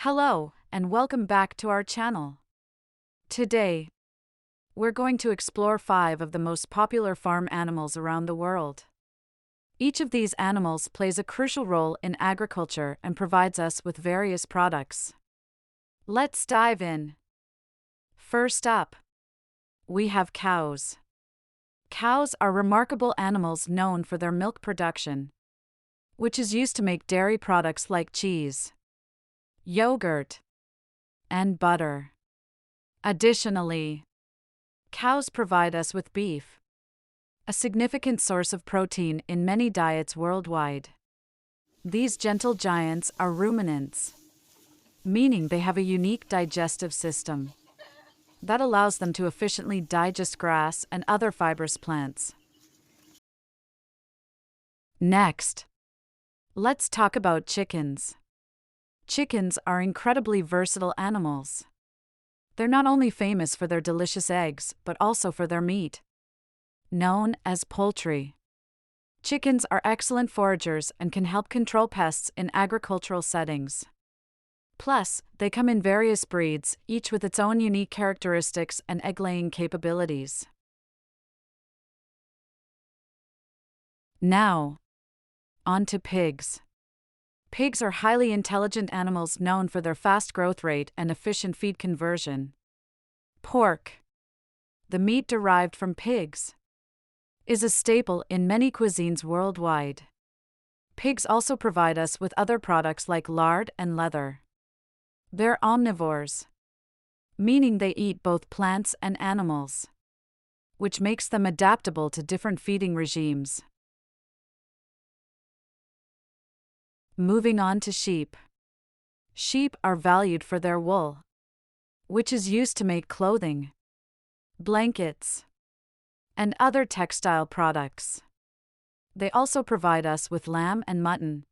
Hello, and welcome back to our channel. Today, we're going to explore 5 of the most popular farm animals around the world. Each of these animals plays a crucial role in agriculture and provides us with various products. Let's dive in. First up, we have cows. Cows are remarkable animals known for their milk production, which is used to make dairy products like cheese, yogurt, and butter. Additionally, cows provide us with beef, a significant source of protein in many diets worldwide. These gentle giants are ruminants, meaning they have a unique digestive system that allows them to efficiently digest grass and other fibrous plants. Next, let's talk about chickens. Chickens are incredibly versatile animals. They're not only famous for their delicious eggs, but also for their meat, known as poultry. Chickens are excellent foragers and can help control pests in agricultural settings. Plus, they come in various breeds, each with its own unique characteristics and egg-laying capabilities. Now, on to pigs. Pigs are highly intelligent animals known for their fast growth rate and efficient feed conversion. Pork, the meat derived from pigs, is a staple in many cuisines worldwide. Pigs also provide us with other products like lard and leather. They're omnivores, meaning they eat both plants and animals, which makes them adaptable to different feeding regimes. Moving on to sheep. Sheep are valued for their wool, which is used to make clothing, blankets, and other textile products. They also provide us with lamb and mutton,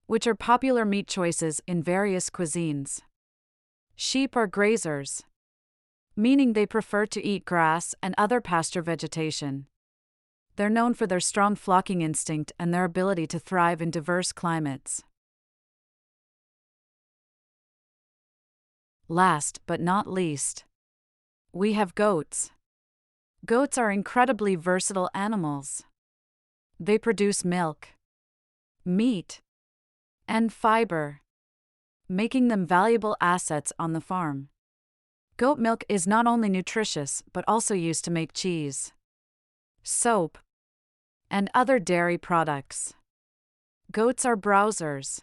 which are popular meat choices in various cuisines. Sheep are grazers, meaning they prefer to eat grass and other pasture vegetation. They're known for their strong flocking instinct and their ability to thrive in diverse climates. Last but not least, we have goats. Goats are incredibly versatile animals. They produce milk, meat, and fiber, making them valuable assets on the farm. Goat milk is not only nutritious but also used to make cheese, soap, and other dairy products. Goats are browsers,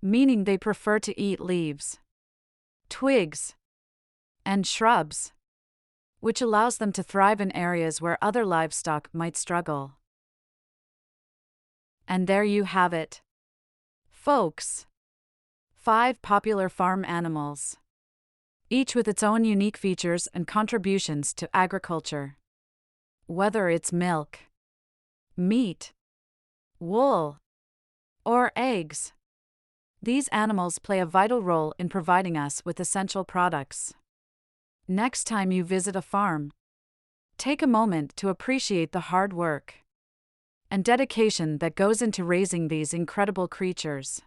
meaning they prefer to eat leaves, twigs, and shrubs, which allows them to thrive in areas where other livestock might struggle. And there you have it, folks. 5 popular farm animals, each with its own unique features and contributions to agriculture. Whether it's milk, meat, wool, or eggs, these animals play a vital role in providing us with essential products. Next time you visit a farm, take a moment to appreciate the hard work and dedication that goes into raising these incredible creatures.